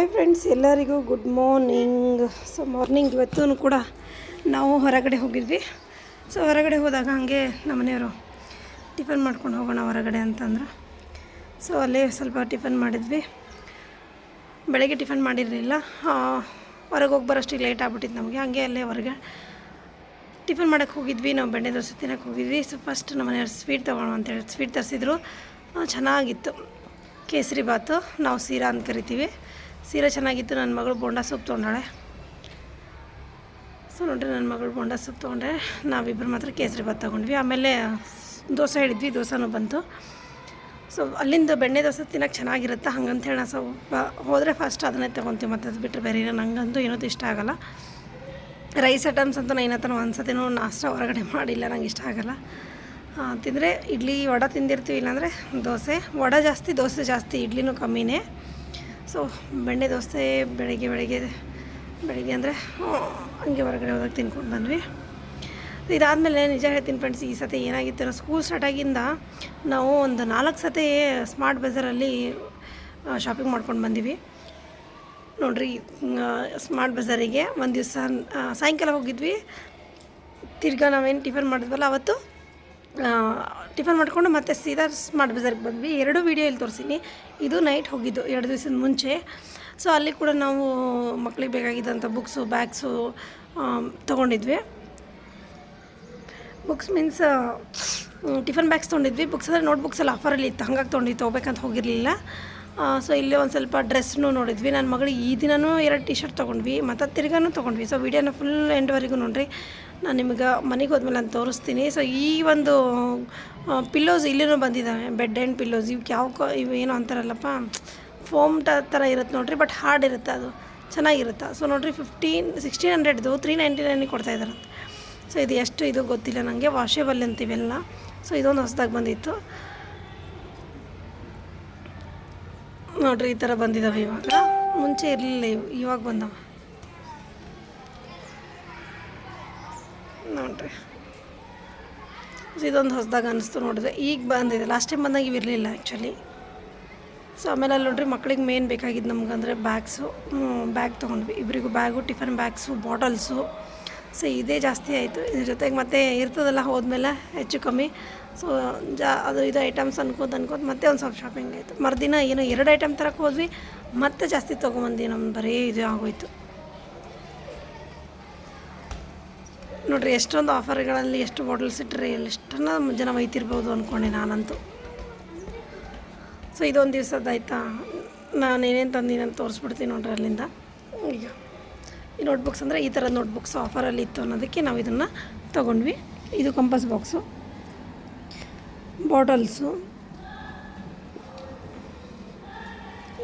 Hi friends, ಎಲ್ಲರಿಗೂ good morning. So morning ಇವತ್ತೂ ಕೂಡ ನಾವು ಹೊರಗಡೆ ಹೋಗಿದ್ವಿ. ಸೊ ಹೊರಗಡೆ ಹೋದಾಗ ಹಾಗೆ ನಮ್ಮ ಮನೆಯವರು ಟಿಫನ್ ಮಾಡ್ಕೊಂಡು ಹೋಗೋಣ ಹೊರಗಡೆ ಅಂತಂದರು. ಸೊ ಅಲ್ಲೇ ಸ್ವಲ್ಪ ಟಿಫನ್ ಮಾಡಿದ್ವಿ. ಬೆಳಗ್ಗೆ ಟಿಫನ್ ಮಾಡಿರಲಿಲ್ಲ, ಹೊರಗೆ ಹೋಗಿ ಬರೋಷ್ಟಿಗೆ ಲೇಟ್ ಆಗ್ಬಿಟ್ಟಿತ್ತು ನಮಗೆ. ಹಾಗೆ ಅಲ್ಲೇ ಹೊರಗೆ ಟಿಫನ್ ಮಾಡೋಕ್ಕೆ ಹೋಗಿದ್ವಿ. ನಾವು ಬೆಣ್ಣೆ ದೋಸೆ ತಿನ್ನೋಕ್ಕೆ ಹೋಗಿದ್ವಿ. ಸೊ ಫಸ್ಟ್ ನಮ್ಮ ಮನೆಯವ್ರು ಸ್ವೀಟ್ ತೊಗೊಳ್ಳೋ ಅಂತೇಳಿ ಸ್ವೀಟ್ ತರಿಸಿದ್ರು. ಚೆನ್ನಾಗಿತ್ತು, ಕೇಸರಿ ಬಾತು, ನಾವು ಸೀರಾ ಅಂತ ಕರಿತೀವಿ. ಸೀರಾ ಚೆನ್ನಾಗಿತ್ತು. ನನ್ನ ಮಗಳು ಬೋಂಡಾ ಸೂಪ್ ತೊಗೊಂಡಾಳೆ. ಸೊ ನೋಡಿರಿ, ನನ್ನ ಮಗಳು ಬೋಂಡಾ ಸೂಪ್ ತೊಗೊಂಡೆ, ನಾವಿಬ್ಬರು ಮಾತ್ರ ಕೇಸರಿ ಬಾತ್ ತೊಗೊಂಡ್ವಿ. ಆಮೇಲೆ ದೋಸೆ ಹೇಳಿದ್ವಿ, ದೋಸೆನೂ ಬಂತು. ಸೊ ಅಲ್ಲಿಂದ ಬೆಣ್ಣೆ ದೋಸೆ ತಿನ್ನೋಕ್ಕೆ ಚೆನ್ನಾಗಿರುತ್ತೆ. ಹಂಗಂತೇಳಿ ನಾವು ಸ್ವಲ್ಪ ಹೋದರೆ ಫಸ್ಟ್ ಅದನ್ನೇ ತೊಗೊತೀವಿ, ಮತ್ತು ಅದು ಬಿಟ್ಟರೆ ಬೇರೆ ನನಗಂತೂ ಏನೂ ಇಷ್ಟ ಆಗೋಲ್ಲ. ರೈಸ್ ಐಟಮ್ಸ್ ಅಂತ ನಾನು ಏನೋ ಒಂದು ಸತಿನೂ ನಾಷ್ಟ ಹೊರಗಡೆ ಮಾಡಿಲ್ಲ, ನಂಗೆ ಇಷ್ಟ ಆಗೋಲ್ಲ. ತಿಂದರೆ ಇಡ್ಲಿ ವಡೆ ತಿಂದಿರ್ತೀವಿ, ಇಲ್ಲಾಂದರೆ ದೋಸೆ. ವಡೆ ಜಾಸ್ತಿ, ದೋಸೆ ಜಾಸ್ತಿ, ಇಡ್ಲಿನೂ ಕಮ್ಮಿನೇ. ಸೊ ಬೆಣ್ಣೆ ದೋಸೆ ಬೆಳಿಗ್ಗೆ ಅಂದರೆ ಹಂಗೆ ಹೊರಗಡೆ ಹೋದಾಗ ತಿನ್ಕೊಂಡು ಬಂದ್ವಿ. ಇದಾದಮೇಲೆ ನಿಜ ಹೇಳ್ತೀನಿ ಫ್ರೆಂಡ್ಸ್, ಈ ಸತಿ ಏನಾಗಿತ್ತು, ನಾವು ಸ್ಕೂಲ್ ಸ್ಟಾರ್ಟ್ ಆಗಿಂದ ನಾವು ಒಂದು 4 ಸತಿ ಸ್ಮಾರ್ಟ್ ಬಜಾರಲ್ಲಿ ಶಾಪಿಂಗ್ ಮಾಡ್ಕೊಂಡು ಬಂದೀವಿ. ನೋಡಿರಿ, ಸ್ಮಾರ್ಟ್ ಬಜಾರಿಗೆ ಒಂದು ದಿವಸ ಸಾಯಂಕಾಲ ಹೋಗಿದ್ವಿ. ತಿರ್ಗಾ ನಾವೇನು ಟಿಫನ್ ಮಾಡಿದ್ವಲ್ಲ ಅವತ್ತು ಟಿಫನ್ ಮಾಡಿಕೊಂಡು ಮತ್ತೆ ಸೀದಾ ಸ್ಮಾರ್ಟ್ ಬಜಾರ್ಗೆ ಬಂದ್ವಿ. 2 ವೀಡಿಯೋ ಇಲ್ಲಿ ತೋರಿಸಿನಿ. ಇದು ನೈಟ್ ಹೋಗಿದ್ದು 2 ದಿವಸದ ಮುಂಚೆ. ಸೊ ಅಲ್ಲಿ ಕೂಡ ನಾವು ಮಕ್ಕಳಿಗೆ ಬೇಕಾಗಿದ್ದಂಥ ಬುಕ್ಸು, ಬ್ಯಾಗ್ಸು ತೊಗೊಂಡಿದ್ವಿ. ಬುಕ್ಸ್ ಮೀನ್ಸ್ ಟಿಫನ್ ಬ್ಯಾಗ್ಸ್ ತೊಗೊಂಡಿದ್ವಿ. ಬುಕ್ಸ್ ಅಂದರೆ ನೋಟ್ಬುಕ್ಸ್ ಎಲ್ಲ ಆಫರಲ್ಲಿ ಇತ್ತು, ಹಂಗಾಗಿ ತೊಗೋಬೇಕಂತ ಹೋಗಿರಲಿಲ್ಲ. ಸೊ ಇಲ್ಲಿ ಒಂದು ಸ್ವಲ್ಪ ಡ್ರೆಸ್ನೂ ನೋಡಿದ್ವಿ. ನನ್ನ ಮಗಳಿಗೆ ಈ ದಿನವೂ 2 ಟಿ ಶರ್ಟ್ ತೊಗೊಂಡ್ವಿ, ಮತ್ತು ತಿರ್ಗಾನು ತೊಗೊಂಡ್ವಿ. ಸೊ ವೀಡಿಯೋನ ಫುಲ್ ಎಂಡ್ವರೆಗೂ ನೋಡಿರಿ. ನಾನು ನಿಮಗೆ ಮನೆಗೆ ಹೋದ್ಮೇಲೆ ನಾನು ತೋರಿಸ್ತೀನಿ. ಸೊ ಈ ಒಂದು ಪಿಲ್ಲೋಸ್ ಇಲ್ಲಿನೂ ಬಂದಿದ್ದಾವೆ, ಬೆಡ್ ಆ್ಯಂಡ್ ಪಿಲ್ಲೋಸ್. ಇವು ಏನೋ ಅಂತಾರಲ್ಲಪ್ಪ, ಫೋಮ್ ಥರ ಇರುತ್ತೆ ನೋಡಿರಿ, ಬಟ್ ಹಾರ್ಡ್ ಇರುತ್ತೆ, ಅದು ಚೆನ್ನಾಗಿರುತ್ತೆ. ಸೊ ನೋಡಿರಿ, 1600 399 ಕೊಡ್ತಾಯಿದ್ದಾರಂತೆ. ಸೊ ಇದು ಎಷ್ಟು ಇದು ಗೊತ್ತಿಲ್ಲ ನನಗೆ, ವಾಷೇಬಲ್ ಅಂತೀವೆಲ್ಲ. ಸೊ ಇದೊಂದು ಹೊಸದಾಗಿ ಬಂದಿತ್ತು ನೋಡಿರಿ, ಈ ಥರ ಬಂದಿದ್ದಾವೆ. ಇವಾಗ ಮುಂಚೆ ಇರಲಿಲ್ಲ, ಇವಾಗ ಬಂದವ ನೋಡಿರಿ. ಇದೊಂದು ಹೊಸದಾಗಿ ಅನ್ನಿಸ್ತು ನೋಡಿದ್ರೆ, ಈಗ ಬಂದಿದೆ. ಲಾಸ್ಟ್ ಟೈಮ್ ಬಂದಾಗ ಇವಿರಲಿಲ್ಲ ಆ್ಯಕ್ಚುಲಿ. ಸೊ ಆಮೇಲೆ ಅಲ್ಲಿ ನೋಡಿರಿ, ಮಕ್ಳಿಗೆ ಮೇನ್ ಬೇಕಾಗಿದ್ದು ನಮ್ಗೆ ಅಂದರೆ ಬ್ಯಾಗ್ ತೊಗೊಂಡ್ವಿ. ಇಬ್ಬರಿಗೂ bag, tiffin bags, bottles. So ಇದೇ ಜಾಸ್ತಿ ಆಯಿತು. ಇದ್ರ ಜೊತೆಗೆ ಮತ್ತೆ ಇರ್ತದಲ್ಲ ಹೋದ್ಮೇಲೆ ಹೆಚ್ಚು ಕಮ್ಮಿ. ಸೊ ಅದು ಇದು ಐಟಮ್ಸ್ ಅನ್ಕೋತ ಮತ್ತೆ ಒಂದು ಸ್ವಲ್ಪ ಶಾಪಿಂಗ್ ಆಯಿತು. ಮರುದಿನ ಏನೋ 2 ಐಟಮ್ ತರಕ್ಕೆ ಹೋದ್ವಿ, ಮತ್ತೆ ಜಾಸ್ತಿ ತೊಗೊಂಬಂದು ನಮ್ದು ಬರೀ ಇದು ಆಗೋಯ್ತು ನೋಡಿರಿ. ಎಷ್ಟೊಂದು ಆಫರ್ಗಳಲ್ಲಿ ಎಷ್ಟು ಬಾಟಲ್ಸ್ ಇಟ್ಟರೆ ಎಷ್ಟನ್ನ ಜನ ಒಯ್ತಿರ್ಬೋದು ಅಂದ್ಕೊಂಡೆ ನಾನಂತೂ. ಸೊ ಇದೊಂದು ದಿವಸದ್ದಾಯ್ತಾ, ನಾನು ಏನೇನು ತಂದೀನಿ ಅಂತ ತೋರಿಸ್ಬಿಡ್ತೀನಿ ನೋಡ್ರಿ ಅಲ್ಲಿಂದ. ಈಗ ಈ ನೋಟ್ಬುಕ್ಸ್ ಅಂದರೆ ಈ ಥರದ ನೋಟ್ಬುಕ್ಸ್ ಆಫರಲ್ಲಿ ಇತ್ತು ಅನ್ನೋದಕ್ಕೆ ನಾವು ಇದನ್ನು ತೊಗೊಂಡ್ವಿ. ಇದು ಕಂಪಸ್ ಬಾಕ್ಸು, ಬಾಟಲ್ಸು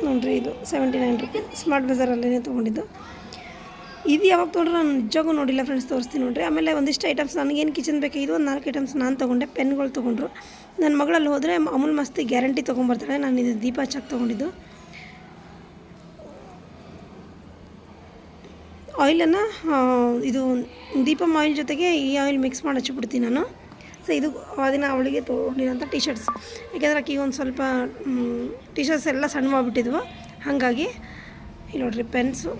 ನೋಡಿರಿ. ಇದು 79 ರೂಪೀಸ್, ಸ್ಮಾರ್ಟ್ ಬಜಾರಲ್ಲೇ ತೊಗೊಂಡಿದ್ದು. ಇದು ಯಾವಾಗ ತೊಗೊಂಡ್ರೆ ನಾನು ನಿಜವಾಗೂ ನೋಡಿಲ್ಲ ಫ್ರೆಂಡ್ಸ್, ತೋರಿಸ್ತೀನಿ ನೋಡಿರಿ. ಆಮೇಲೆ ಒಂದಿಷ್ಟು ಐಟಮ್ಸ್ ನನಗೇನು ಕಿಚನ್ ಬೇಕಾಗಿದ್ದು ಒಂದು 4 ಐಟಮ್ಸ್ ನಾನು ತೊಗೊಂಡೆ. ಪೆನ್ಗಳು ತೊಗೊಂಡ್ರು. ನನ್ನ ಮಗಳಲ್ಲಿ ಹೋದರೆ ಅಮೂಲ್ ಮಸ್ತಿ ಗ್ಯಾರಂಟಿ ತೊಗೊಂಬರ್ತಾಳೆ. ನಾನು ಇದು ದೀಪ ಹಚ್ಚಕ್ಕೆ ತೊಗೊಂಡಿದ್ದು. ಆಯಿಲನ್ನು ಇದು ದೀಪಮ್ ಆಯಿಲ್ ಜೊತೆಗೆ ಈ ಆಯಿಲ್ ಮಿಕ್ಸ್ ಮಾಡಿ ಹಚ್ಚಿಬಿಡ್ತೀನಿ ನಾನು. ಸೊ ಇದು ದಿನ ಅವಳಿಗೆ ತೊಗೊಂಡಿರೋಂಥ ಟಿ ಶರ್ಟ್ಸ್. ಯಾಕೆಂದರೆ ಆಕೆಗೆ ಒಂದು ಸ್ವಲ್ಪ ಟಿ ಶರ್ಟ್ಸ್ ಎಲ್ಲ ಸಣ್ಣ ಮಾಡಿಬಿಟ್ಟಿದ್ವು, ಹಾಗಾಗಿ ಇಲ್ಲಿ ನೋಡಿರಿ ಪೆನ್ಸು.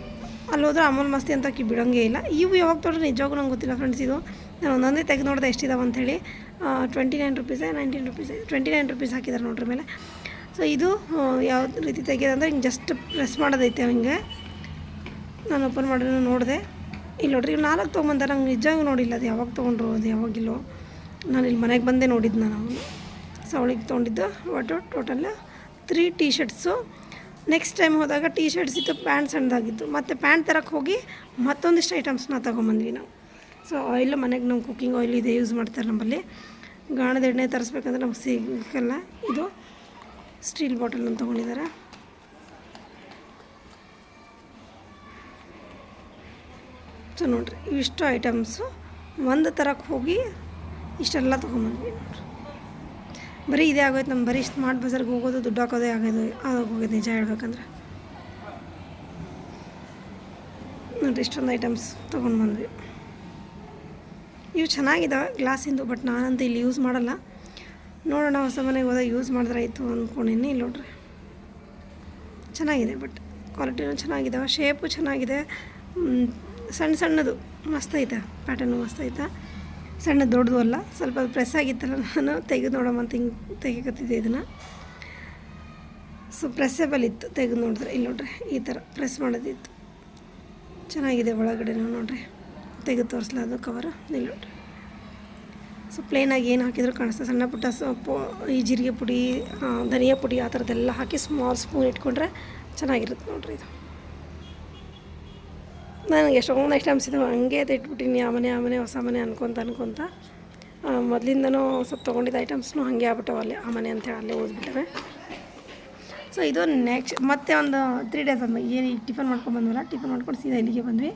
ಅಲ್ಲಿ ಹೋದ್ರೆ ಅಮೂಲ್ ಮಸ್ತಿ ಅಂತ ಆಕೆ ಬಿಡೋಂಗೇ ಇಲ್ಲ. ಇವು ಯಾವಾಗ ತೊಗೊಂಡ್ರೆ ನಿಜವಾಗೂ ನಂಗೆ ಗೊತ್ತಿಲ್ಲ ಫ್ರೆಂಡ್ಸ್. ಇದು ನಾನು ಒಂದೊಂದೇ ತೆಗೆದು ನೋಡಿದೆ ಎಷ್ಟಿದಾವೆ ಅಂಥೇಳಿ. 29 ರೂಪೀಸೇ 19 ರೂಪೀಸ್ 29 ರೂಪೀಸ್ ಹಾಕಿದ್ದಾರೆ ನೋಡ್ರಿ ಮೇಲೆ. ಸೊ ಇದು ಯಾವ ರೀತಿ ತೆಗೆಯೋದಂದ್ರೆ ಹಿಂಗೆ ಜಸ್ಟ್ ಪ್ರೆಸ್ ಮಾಡೋದೈತೆ ಹಿಂಗೆ. ನಾನು ಓಪನ್ ಮಾಡಿ ನೋಡಿದೆ. ಇಲ್ಲಿ ನೋಡ್ರಿ, ಇವು 4 ತೊಗೊಂಬಂದಾರೆ. ನಂಗೆ ನಿಜವಾಗೂ ನೋಡಿಲ್ಲ ಅದು ಯಾವಾಗ ತೊಗೊಂಡ್ರು, ಅದು ಯಾವಾಗಿಲ್ಲೋ. ನಾನು ಇಲ್ಲಿ ಮನೆಗೆ ಬಂದೇ ನೋಡಿದ್ದು ನಾನು ಅವನು. ಸೊ ಅವಳಿಗೆ ತೊಗೊಂಡಿದ್ದು ಒಟ್ಟು total 3 T shirts. Next time ಹೋದಾಗ ಟಿ ಶರ್ಟ್ಸ್ ಇತ್ತು, ಪ್ಯಾಂಟ್ ಸಣ್ಣದಾಗಿತ್ತು. ಮತ್ತು ಪ್ಯಾಂಟ್ ತರಕ್ಕೆ ಹೋಗಿ ಮತ್ತೊಂದಿಷ್ಟು ಐಟಮ್ಸ್ನ ತೊಗೊಂಬಂದ್ವಿ ನಾವು. ಸೊ ಆಯಿಲ್ ಮನೆಗೆ ನಾವು ಕುಕ್ಕಿಂಗ್ ಆಯಿಲ್ ಇದೆ ಯೂಸ್ ಮಾಡ್ತಾರೆ ನಮ್ಮಲ್ಲಿ. ಗಾಣದ ಎಣ್ಣೆ ತರಿಸ್ಬೇಕಂದ್ರೆ ನಮ್ಗೆ ಸಿಗಲ್ಲ. ಇದು ಸ್ಟೀಲ್ ಬಾಟಲನ್ನು ತೊಗೊಂಡಿದ್ದಾರೆ. ಸೊ ನೋಡಿರಿ, ಇವಿಷ್ಟು ಐಟಮ್ಸು ಒಂದು ತರಕ್ಕೆ ಹೋಗಿ ಇಷ್ಟೆಲ್ಲ ತೊಗೊಂಬಂದ್ವಿ ನೋಡಿರಿ. ಬರೀ ಇದೇ ಆಗೋಯ್ತು ನಮ್ಮ. ಬರೀ ಸ್ಮಾರ್ಟ್ ಬಜಾರ್ಗೆ ಹೋಗೋದು, ದುಡ್ಡು ಹಾಕೋದೇ ಆಗೋಗಿದೆ ನಿಜ ಹೇಳ್ಬೇಕಂದ್ರೆ. ನೋಡಿರಿ, ಇಷ್ಟೊಂದು ಐಟಮ್ಸ್ ತೊಗೊಂಡು ಬಂದ್ವಿ. ಇವು ಚೆನ್ನಾಗಿದ್ದಾವೆ ಗ್ಲಾಸಿಂದು, ಬಟ್ ನಾನಂತೂ ಇಲ್ಲಿ ಯೂಸ್ ಮಾಡಲ್ಲ. ನೋಡೋಣ ಹೊಸ ಮನೆಗೆ ಹೋದಾಗ ಯೂಸ್ ಮಾಡಿದ್ರೆ ಆಯಿತು ಅಂದ್ಕೊಂಡಿನಿ. ಇಲ್ಲಿ ನೋಡ್ರಿ, ಚೆನ್ನಾಗಿದೆ, ಬಟ್ ಕ್ವಾಲಿಟಿನೂ ಚೆನ್ನಾಗಿದ್ದಾವೆ, ಶೇಪು ಚೆನ್ನಾಗಿದೆ. ಸಣ್ಣ ಸಣ್ಣದು ಮಸ್ತ್ ಐತೆ, ಪ್ಯಾಟರ್ನು ಮಸ್ತ್ ಐತೆ. ಸಣ್ಣ ದೊಡ್ಡದು ಅಲ್ಲ, ಸ್ವಲ್ಪ ಪ್ರೆಸ್ ಆಗಿತ್ತಲ್ಲ, ನಾನು ತೆಗೆದು ನೋಡೋಮಂತ ಹಿಂಗೆ ತೆಗಿಕತ್ತಿದ್ದೆ ಇದನ್ನು. ಸೊ ಪ್ರೆಸ್ಸೇಬಲ್ ಇತ್ತು, ತೆಗೆದು ನೋಡಿದ್ರೆ ಇಲ್ಲಿ ನೋಡ್ರಿ ಈ ಥರ ಪ್ರೆಸ್ ಮಾಡೋದಿತ್ತು. ಚೆನ್ನಾಗಿದೆ ಒಳಗಡೆನೂ ನೋಡ್ರಿ, ತೆಗೆದು ತೋರಿಸ್ಲ ಅದು ಕವರ್ ಇಲ್ಲಿ ನೋಡ್ರಿ. ಸೊ ಪ್ಲೇನಾಗಿ ಏನು ಹಾಕಿದ್ರು ಕಾಣಿಸ್ತದೆ. ಸಣ್ಣ ಪುಟ್ಟ ಈ ಜೀರಿಗೆ ಪುಡಿ, ಧನಿಯಾ ಪುಡಿ ಆ ಥರದ್ದೆಲ್ಲ ಹಾಕಿ ಸ್ಮಾಲ್ ಸ್ಪೂನ್ ಇಟ್ಕೊಂಡ್ರೆ ಚೆನ್ನಾಗಿರುತ್ತೆ ನೋಡ್ರಿ. ಇದು ನನಗೆ ಎಷ್ಟೊಂದು ಐಟಮ್ಸ್ ಇದ್ದಾವೆ, ಹಂಗೆ ಇಟ್ಬಿಟ್ಟಿನಿ ಆ ಮನೆ ಹೊಸ ಮನೆ ಅನ್ಕೊತ ಮೊದಲಿಂದನೂ ಸ್ವಲ್ಪ ತೊಗೊಂಡಿದ್ದ ಐಟಮ್ಸ್ನು ಹಾಗೆ ಆಗ್ಬಿಟ್ಟವೆ ಅಲ್ಲಿ, ಆ ಮನೆ ಅಂತೇಳಿ ಅಲ್ಲೇ ಓದ್ಬಿಟ್ಟವೆ. ಸೊ ಇದು ನೆಕ್ಸ್ಟ್ ಮತ್ತೆ ಒಂದು 3 days ಆದ್ಮೇಲೆ ಏನು ಈಗ ಟಿಫನ್ ಮಾಡ್ಕೊಂಡು ಮಾಡ್ಕೊಂಡು ಸೀದಾ ಇಲ್ಲಿಗೆ ಬಂದ್ವಿ.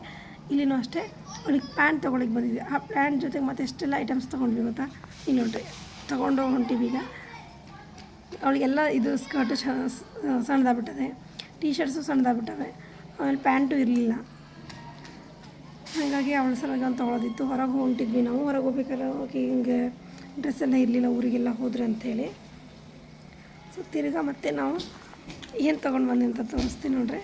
ಇಲ್ಲಿನೂ ಅಷ್ಟೇ ಅವಳಿಗೆ ಪ್ಯಾಂಟ್ ತೊಗೊಳಿಕ್ಕೆ ಬಂದಿದ್ವಿ. ಆ ಪ್ಯಾಂಟ್ ಜೊತೆಗೆ ಮತ್ತೆ ಎಷ್ಟೆಲ್ಲ ಐಟಮ್ಸ್ ತೊಗೊಂಡ್ವಿ ಗೊತ್ತಾ, ಇಲ್ಲಿ ನೋಡ್ರಿ ತೊಗೊಂಡು ಹೊಂಟಿವಿ. ಈಗ ಅವಳಿಗೆಲ್ಲ ಇದು ಸ್ಕರ್ಟು ಸಣ್ಣದಾಗ್ಬಿಟ್ಟದೆ, ಟೀ ಶರ್ಟ್ಸು ಸಣ್ಣದಾಗ್ಬಿಟ್ಟವೆ, ಆಮೇಲೆ ಪ್ಯಾಂಟು ಇರಲಿಲ್ಲ. ಹಾಗಾಗಿ ಅವಳ ಸಲುವಾಗಿ ಒಂದು ತೊಗೊಳೋದಿತ್ತು. ಹೊರಗೆ ಹೊಂಟಿದ್ವಿ ನಾವು, ಹೊರಗೆ ಹೋಗ್ಬೇಕಾದ್ರೆ ಹೋಗಿ ಹಿಂಗೆ ಡ್ರೆಸ್ ಎಲ್ಲ ಇರಲಿಲ್ಲ, ಊರಿಗೆಲ್ಲ ಹೋದ್ರೆ ಅಂಥೇಳಿ. ಸೊ ತಿರ್ಗಾ ಮತ್ತೆ ನಾವು ಏನು ತೊಗೊಂಡು ಬಂದೆ ಅಂತ ತೋರಿಸ್ತೀನಿ ನೋಡ್ರಿ.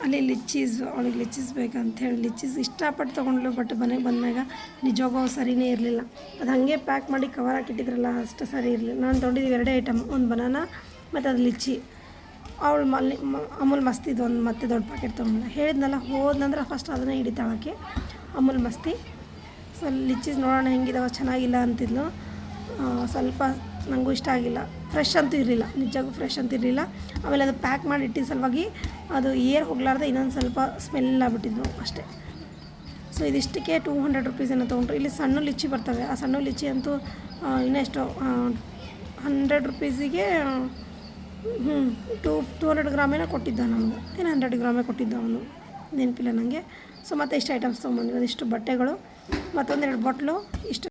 ಅಲ್ಲಿ ಲಿಚ್ಚೀಸ್, ಅವಳಿಗೆ ಲಿಚ್ಚೀಸ್ ಬೇಕಂತೇಳಿ ಲಿಚ್ಚೀಸ್ ಇಷ್ಟಪಟ್ಟು ತೊಗೊಂಡ್ಲು. ಬಟ್ ಮನೆಗೆ ಬಂದಾಗ ನಿಜವಾಗೂ ಸರಿಯೇ ಇರಲಿಲ್ಲ. ಅದು ಹಾಗೆ ಪ್ಯಾಕ್ ಮಾಡಿ ಕವರ್ ಹಾಕಿಟ್ಟಿದ್ರಲ್ಲ, ಅಷ್ಟು ಸರಿ ಇರಲಿಲ್ಲ. ನಾನು ತೊಗೊಂಡಿದ್ದೀವಿ 2 ಐಟಮ್, ಒಂದು ಬನಾನಾ ಮತ್ತು ಅದು ಲಿಚ್ಚಿ. ಅವಳು ಅಮೂಲ್ ಮಸ್ತಿದು ಒಂದು ಮತ್ತೆ ದೊಡ್ಡ ಪ್ಯಾಕೆಟ್ ತೊಗೊಂಡು ಹೇಳಿದ್ನಲ್ಲ, ಹೋದ್ನಂದ್ರೆ ಫಸ್ಟ್ ಅದನ್ನೇ ಹಿಡಿತಾಳಕ್ಕೆ ಅಮೂಲ್ ಮಸ್ತಿ. ಸೊ ಲಿಚ್ಚೀಸ್ ನೋಡೋಣ ಹೆಂಗಿದಾವೆ, ಚೆನ್ನಾಗಿಲ್ಲ ಅಂತಿದ್ಲು. ಸ್ವಲ್ಪ ನನಗೂ ಇಷ್ಟ ಆಗಿಲ್ಲ, ಫ್ರೆಶ್ ಅಂತೂ ಇರಲಿಲ್ಲ, ನಿಜವಾಗೂ ಫ್ರೆಶ್ ಅಂತ ಇರಲಿಲ್ಲ. ಆಮೇಲೆ ಅದು ಪ್ಯಾಕ್ ಮಾಡಿ ಇಟ್ಟಿದ್ದ ಸಲುವಾಗಿ ಅದು ಏರ್ ಹೋಗ್ಲಾರ್ದೆ ಇನ್ನೊಂದು ಸ್ವಲ್ಪ ಸ್ಮೆಲ್ ಆಗಿಬಿಟ್ಟಿದ್ವು ಅಷ್ಟೇ. ಸೊ ಇದಿಷ್ಟಕ್ಕೆ 200 rupees ಏನೋ ತೊಗೊಂಡ್ರು. ಇಲ್ಲಿ ಸಣ್ಣ ಲಿಚ್ಚಿ ಬರ್ತವೆ, ಆ ಸಣ್ಣ ಲಿಚ್ಚಿ ಅಂತೂ ಇನ್ನೆಷ್ಟು 100 rupeesಗೆ 200 ಗ್ರಾಮ್ ಏನೋ ಕೊಟ್ಟಿದ್ದ ನಮಗೆ, ಏನು 100 ಗ್ರಾಮೇ ಕೊಟ್ಟಿದ್ದ ಅವನು, ನೆನಪಿಲ್ಲ ನನಗೆ. ಸೊ ಮತ್ತೆ ಇಷ್ಟು ಐಟಮ್ಸ್ ತೊಗೊಂಬಂದ್ವಿ. ಅದಿಷ್ಟು ಬಟ್ಟೆಗಳು, ಮತ್ತೊಂದೆರಡು ಬಾಟ್ಲು, ಇಷ್ಟು